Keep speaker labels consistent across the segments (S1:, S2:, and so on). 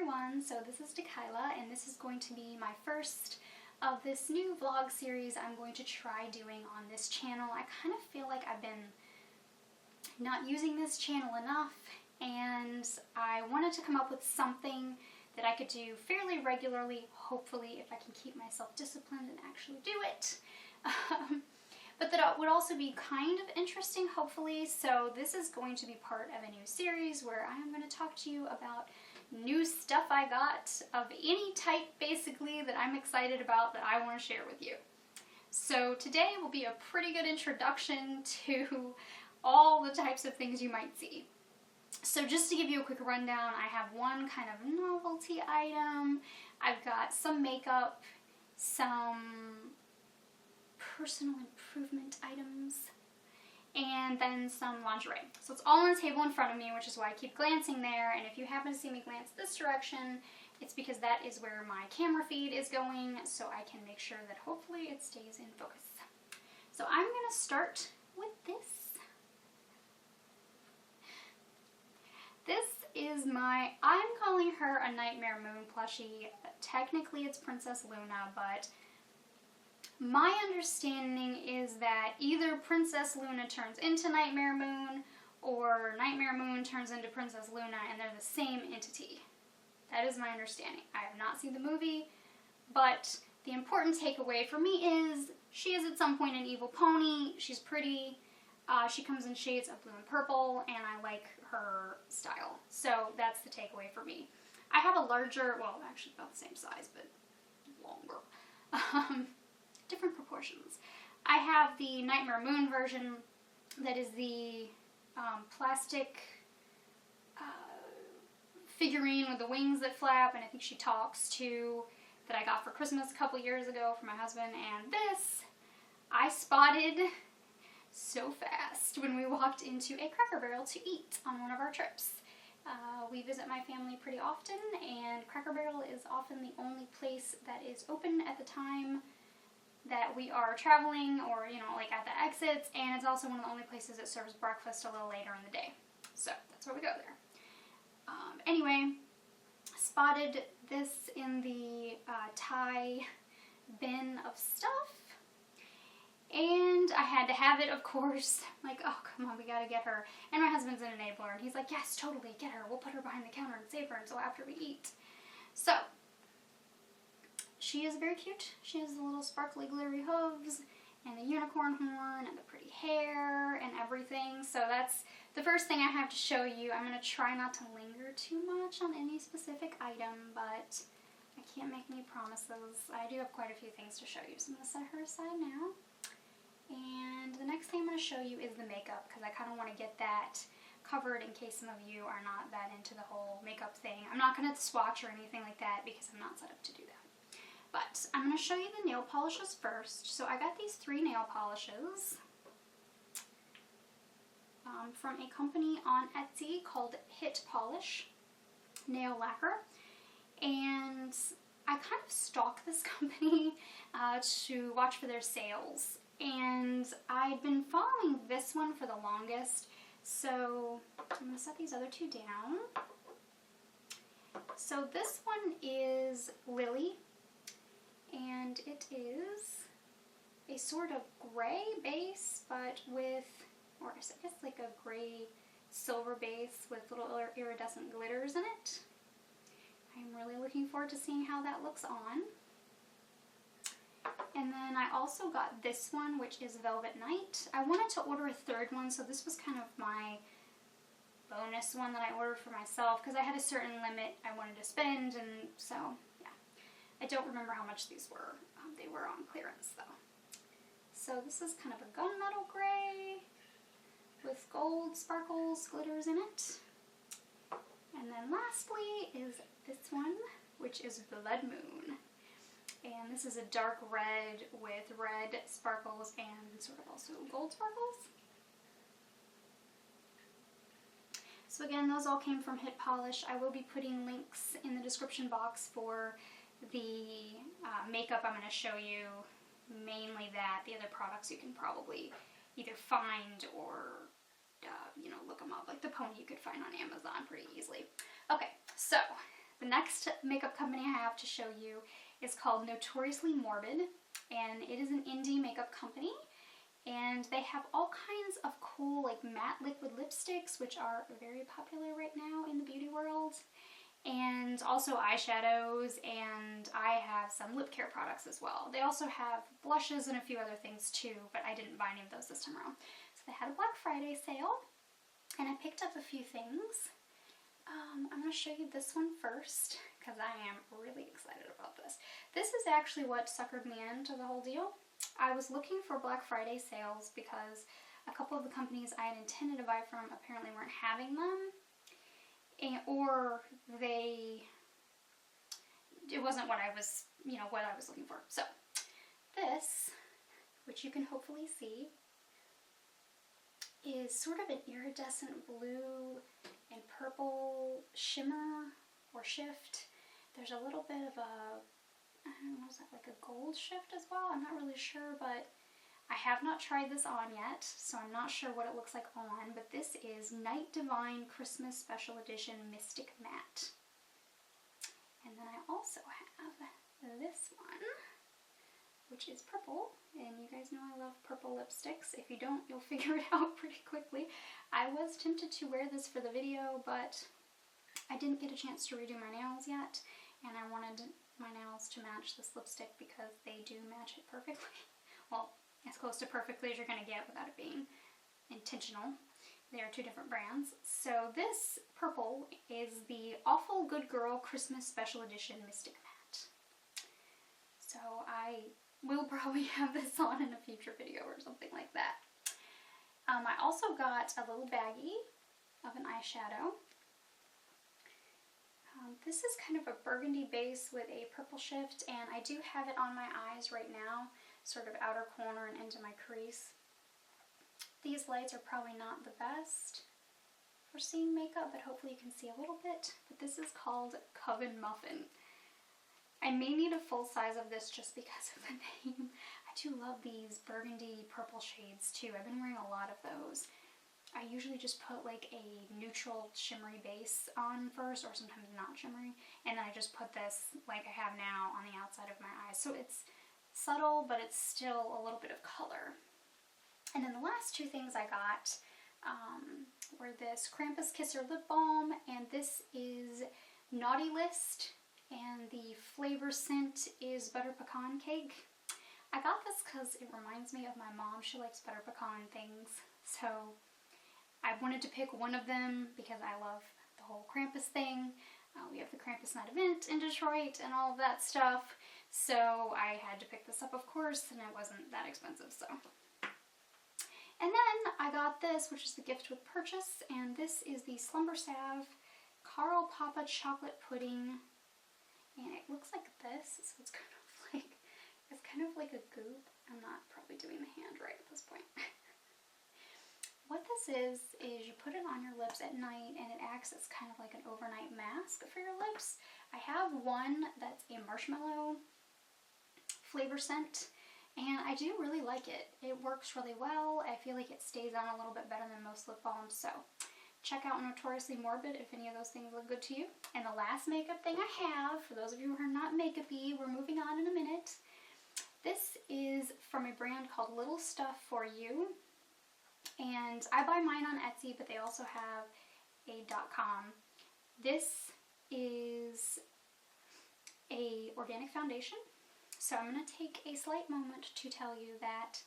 S1: everyone, so this is Dekilah and this is going to be my first of this new vlog series I'm going to try doing on this channel. I kind of feel like I've been not using this channel enough and I wanted to come up with something that I could do fairly regularly, hopefully if I can keep myself disciplined and actually do it. But that would also be kind of interesting, hopefully. So this is going to be part of a new series where I am going to talk to you about new stuff I got of any type, basically, that I'm excited about that I want to share with you. So today will be a pretty good introduction to all the types of things you might see. So just to give you a quick rundown, I have one kind of novelty item. I've got some makeup, some personal improvement items, and then some lingerie. So it's all on the table in front of me, which is why I keep glancing there, and if you happen to see me glance this direction, it's because that is where my camera feed is going, so I can make sure that hopefully it stays in focus. So I'm going to start with this. This is I'm calling her a Nightmare Moon plushie. Technically it's Princess Luna, but my understanding is that either Princess Luna turns into Nightmare Moon or Nightmare Moon turns into Princess Luna and they're the same entity. That is my understanding. I have not seen the movie, but the important takeaway for me is she is at some point an evil pony. She's pretty. She comes in shades of blue and purple, and I like her style. So that's the takeaway for me. I have a larger, well, actually about the same size, but longer. Different proportions. I have the Nightmare Moon version that is the plastic figurine with the wings that flap, and I think she talks too, that I got for Christmas a couple years ago for my husband. And this I spotted so fast when we walked into a Cracker Barrel to eat on one of our trips. We visit my family pretty often, and Cracker Barrel is often the only place that is open at the time that we are traveling, or, you know, like at the exits, and it's also one of the only places that serves breakfast a little later in the day. So that's where we go there. Anyway, spotted this in the Thai bin of stuff, and I had to have it, of course. Like, oh, come on, we gotta get her. And my husband's an enabler, and he's like, yes, totally, get her. We'll put her behind the counter and save her until after we eat. So she is very cute. She has the little sparkly glittery hooves and the unicorn horn and the pretty hair and everything. So that's the first thing I have to show you. I'm going to try not to linger too much on any specific item, but I can't make any promises. I do have quite a few things to show you, so I'm going to set her aside now. And the next thing I'm going to show you is the makeup, because I kind of want to get that covered in case some of you are not that into the whole makeup thing. I'm not going to swatch or anything like that because I'm not set up to do that. But I'm going to show you the nail polishes first. So I got these 3 nail polishes from a company on Etsy called Hit Polish Nail Lacquer. And I kind of stalk this company to watch for their sales. And I've been following this one for the longest. So I'm going to set these other 2 down. So this one is Lily. And it is a sort of gray base, but with, or I guess like a gray silver base with little iridescent glitters in it. I'm really looking forward to seeing how that looks on. And then I also got this one, which is Velvet Night. I wanted to order a 3rd one, so this was kind of my bonus one that I ordered for myself, because I had a certain limit I wanted to spend, and so I don't remember how much these were. They were on clearance though. So this is kind of a gunmetal gray with gold sparkles, glitters in it. And then lastly is this one, which is Blood Moon. And this is a dark red with red sparkles and sort of also gold sparkles. So again, those all came from Hit Polish. I will be putting links in the description box for the makeup I'm going to show you, mainly that. The other products you can probably either find or, you know, look them up. Like the pony you could find on Amazon pretty easily. Okay, so The next makeup company I have to show you is called Notoriously Morbid, and it is an indie makeup company, and they have all kinds of cool like matte liquid lipsticks, which are very popular right now in the beauty world, and also eyeshadows, and I have some lip care products as well. They also have blushes and a few other things too, but I didn't buy any of those this time around. So they had a Black Friday sale, and I picked up a few things. I'm going to show you this one first, because I am really excited about this. This is actually what suckered me into the whole deal. I was looking for Black Friday sales because a couple of the companies I had intended to buy from apparently weren't having them. Or it wasn't what I was, what I was looking for. So this, which you can hopefully see, is sort of an iridescent blue and purple shimmer or shift. There's a little bit of a, I don't know, is that like a gold shift as well? I'm not really sure, but I have not tried this on yet, so I'm not sure what it looks like on, but this is Night Divine Christmas Special Edition Mystic Matte. And then I also have this one, which is purple, and you guys know I love purple lipsticks. If you don't, you'll figure it out pretty quickly. I was tempted to wear this for the video, but I didn't get a chance to redo my nails yet, and I wanted my nails to match this lipstick because they do match it perfectly. Well, as close to perfectly as you're going to get without it being intentional. They are two different brands. So this purple is the Awful Good Girl Christmas Special Edition Mystic Matte. So I will probably have this on in a future video or something like that. I also got a little baggie of an eyeshadow. This is kind of a burgundy base with a purple shift, and I do have it on my eyes right now, sort of outer corner and into my crease. These lights are probably not the best for seeing makeup, but hopefully you can see a little bit. But this is called Coven Muffin. I may need a full size of this just because of the name. I do love these burgundy purple shades too. I've been wearing a lot of those. I usually just put like a neutral shimmery base on first, or sometimes not shimmery, and then I just put this like I have now on the outside of my eyes. So it's subtle, but it's still a little bit of color. And then the last two things I got were this Krampus Kisser Lip Balm, and this is Naughty List, and the flavor scent is Butter Pecan Cake. I got this because it reminds me of my mom. She likes butter pecan things, so I wanted to pick one of them because I love the whole Krampus thing. We have the Krampus Night event in Detroit and all of that stuff, so I had to pick this up, of course, and it wasn't that expensive, so. And then I got this, which is the gift with purchase, and this is the Slumber Salve Carl Papa Chocolate Pudding, and it looks like this, so it's kind of like a goop. I'm not probably doing the hand right at this point. What this is you put it on your lips at night, and it acts as kind of like an overnight mask for your lips. I have one that's a marshmallow flavor scent, and I do really like it. It works really well. I feel like it stays on a little bit better than most lip balms, so check out Notoriously Morbid if any of those things look good to you. And the last makeup thing I have, for those of you who are not makeup-y, we're moving on in a minute. This is from a brand called Little Stuff For You. And I buy mine on Etsy, but they also have a .com. This is a organic foundation. So I'm going to take a slight moment to tell you that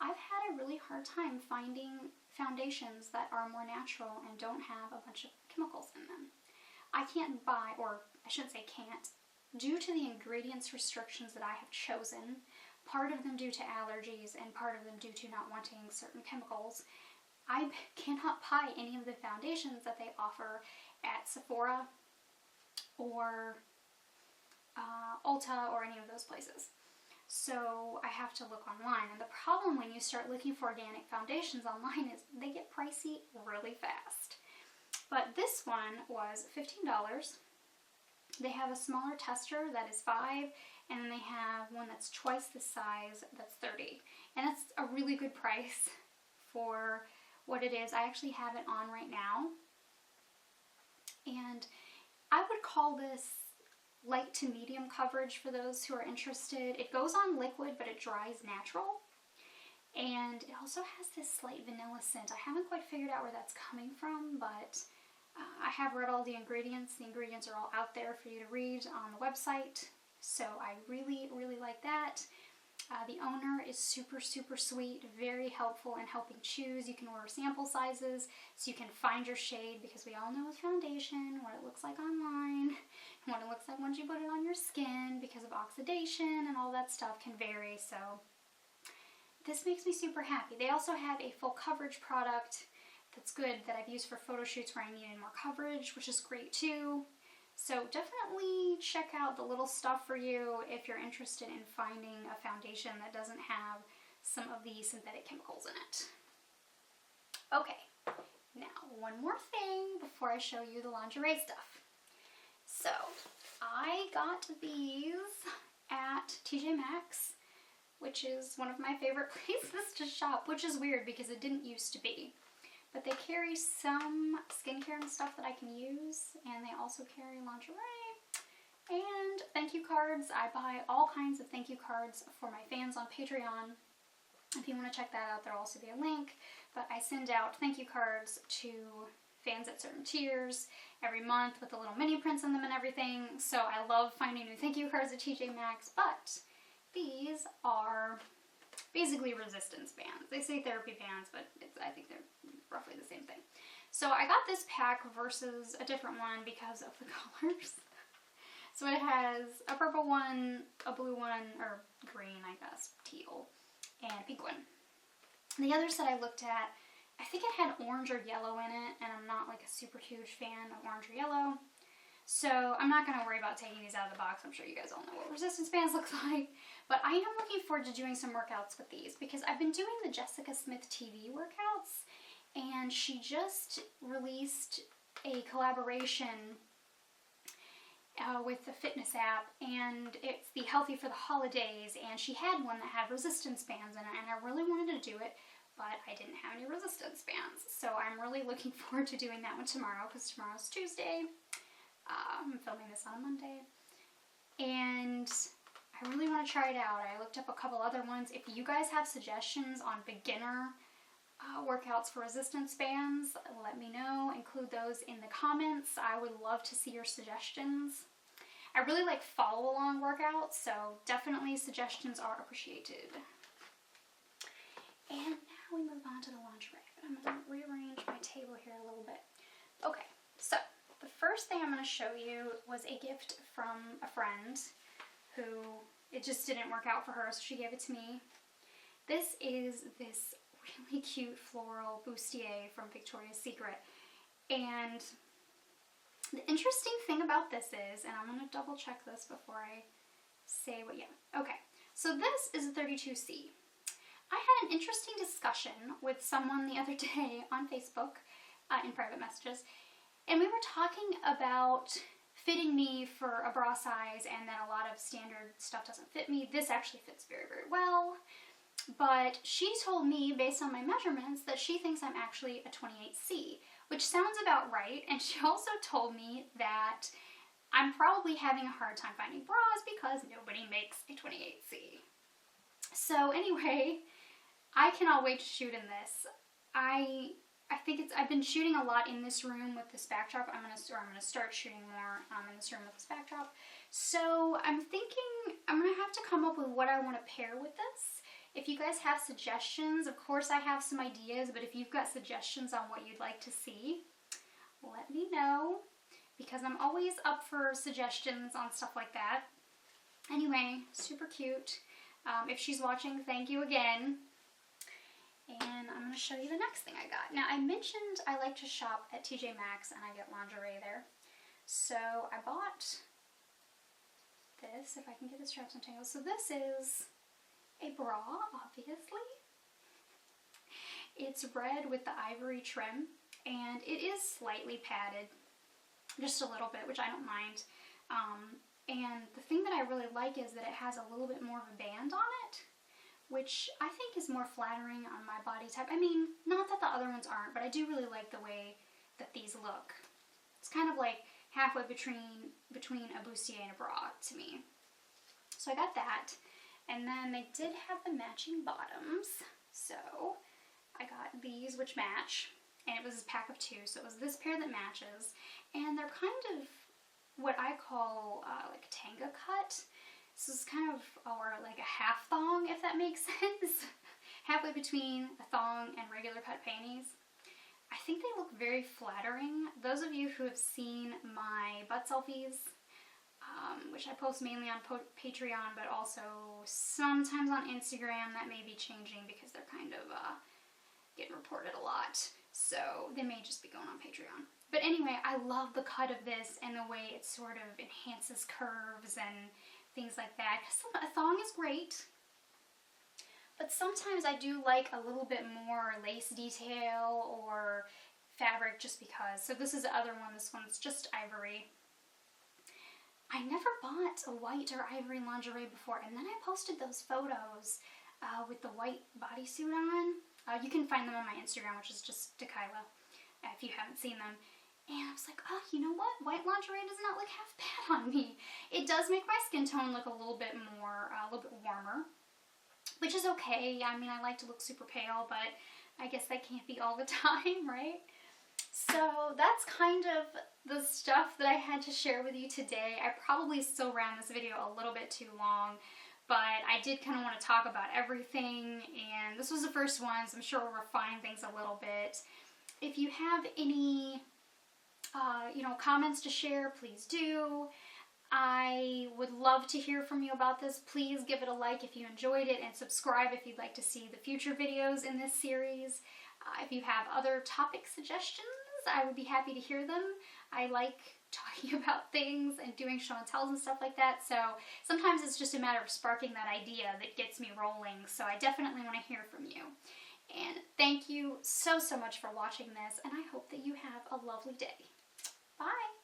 S1: I've had a really hard time finding foundations that are more natural and don't have a bunch of chemicals in them. I can't buy, or I shouldn't say can't, due to the ingredients restrictions that I have chosen, part of them due to allergies and part of them due to not wanting certain chemicals, I cannot buy any of the foundations that they offer at Sephora or Ulta or any of those places. So I have to look online, and the problem when you start looking for organic foundations online is they get pricey really fast. But this one was $15. They have a smaller tester that is $5, and then they have one that's twice the size that's $30. And that's a really good price for what it is. I actually have it on right now, and I would call this light to medium coverage for those who are interested. It goes on liquid, but it dries natural. And it also has this slight vanilla scent. I haven't quite figured out where that's coming from, but I have read all the ingredients. The ingredients are all out there for you to read on the website. So I really, really like that. The owner is super, super sweet, very helpful in helping choose. You can order sample sizes so you can find your shade, because we all know with foundation what it looks like online and what it looks like once you put it on your skin, because of oxidation and all that stuff can vary. So this makes me super happy. They also have a full coverage product that's good that I've used for photo shoots where I needed more coverage, which is great too. So definitely check out the little stuff for you if you're interested in finding a foundation that doesn't have some of the synthetic chemicals in it. Okay, now one more thing before I show you the lingerie stuff. So I got these at TJ Maxx, which is one of my favorite places to shop, which is weird because it didn't used to be. But they carry some skincare and stuff that I can use, and they also carry lingerie and thank you cards. I buy all kinds of thank you cards for my fans on Patreon. If you want to check that out, there'll also be a link. But I send out thank you cards to fans at certain tiers every month with the little mini prints in them and everything. So I love finding new thank you cards at TJ Maxx, but these are basically resistance bands. They say therapy bands, but I think they're roughly the same thing. So I got this pack versus a different one because of the colors. So it has a purple one, a blue one, or green, I guess, teal, and a pink one. The others that I looked at, I think it had orange or yellow in it, and I'm not like a super huge fan of orange or yellow. So I'm not going to worry about taking these out of the box. I'm sure you guys all know what resistance bands look like. But I am looking forward to doing some workouts with these because I've been doing the Jessica Smith TV workouts, and she just released a collaboration with the fitness app, and it's the Healthy for the Holidays, and she had one that had resistance bands in it, and I really wanted to do it, but I didn't have any resistance bands. So I'm really looking forward to doing that one tomorrow, because tomorrow's Tuesday. I'm filming this on a Monday, and I really want to try it out. I looked up a couple other ones. If you guys have suggestions on beginner workouts for resistance bands, let me know. Include those in the comments. I would love to see your suggestions. I really like follow along workouts, so definitely suggestions are appreciated. And now we move on to the lingerie. I'm going to rearrange my table here a little bit. Okay, so the first thing I'm going to show you was a gift from a friend who, it just didn't work out for her, so she gave it to me. This is this really cute Floral Bustier from Victoria's Secret. And the interesting thing about this is, and I'm going to double check this before I say what, okay. So this is a 32C. I had an interesting discussion with someone the other day on Facebook in private messages, and we were talking about fitting me for a bra size and that a lot of standard stuff doesn't fit me. This actually fits very, very well. But she told me, based on my measurements, that she thinks I'm actually a 28C, which sounds about right. And she also told me that I'm probably having a hard time finding bras because nobody makes a 28C. So anyway, I cannot wait to shoot in this. I think I've been shooting a lot in this room with this backdrop. I'm gonna start shooting more in this room with this backdrop. So I'm thinking I'm gonna have to come up with what I want to pair with this. If you guys have suggestions, of course I have some ideas, but if you've got suggestions on what you'd like to see, let me know, because I'm always up for suggestions on stuff like that. Anyway, super cute. If she's watching, thank you again. And I'm going to show you the next thing I got. Now, I mentioned I like to shop at TJ Maxx and I get lingerie there. So I bought this, if I can get the straps untangled. So this is a bra, obviously. It's red with the ivory trim, and it is slightly padded, just a little bit, which I don't mind. And the thing that I really like is that it has a little bit more of a band on it, which I think is more flattering on my body type. I mean, not that the other ones aren't, but I do really like the way that these look. It's kind of like halfway between a bustier and a bra to me. So I got that. And then they did have the matching bottoms. So I got these, which match. And it was a pack of 2. So it was this pair that matches. And they're kind of what I call like tanga cut. This is kind of, or like a half thong, if that makes sense. Halfway between a thong and regular cut panties. I think they look very flattering. Those of you who have seen my butt selfies, which I post mainly on Patreon, but also sometimes on Instagram, that may be changing because they're kind of getting reported a lot. So they may just be going on Patreon. But anyway, I love the cut of this and the way it sort of enhances curves and things like that. A thong is great, but sometimes I do like a little bit more lace detail or fabric just because. So this is the other one. This one's just ivory. I never bought a white or ivory lingerie before, and then I posted those photos with the white bodysuit on. You can find them on my Instagram, which is just Dekilah, if you haven't seen them. And I was like, oh, you know what? White lingerie does not look half bad on me. It does make my skin tone look a little bit more, a little bit warmer, which is okay. I mean, I like to look super pale, but I guess that can't be all the time, right? So that's kind of the stuff that I had to share with you today. I probably still ran this video a little bit too long, but I did kind of want to talk about everything, and this was the first one, so I'm sure we'll refine things a little bit. If you have any, comments to share, please do. I would love to hear from you about this. Please give it a like if you enjoyed it, and subscribe if you'd like to see the future videos in this series. If you have other topic suggestions, I would be happy to hear them. I like talking about things and doing show and tells and stuff like that, so sometimes it's just a matter of sparking that idea that gets me rolling, so I definitely want to hear from you. And thank you so much for watching this, and I hope that you have a lovely day. Bye!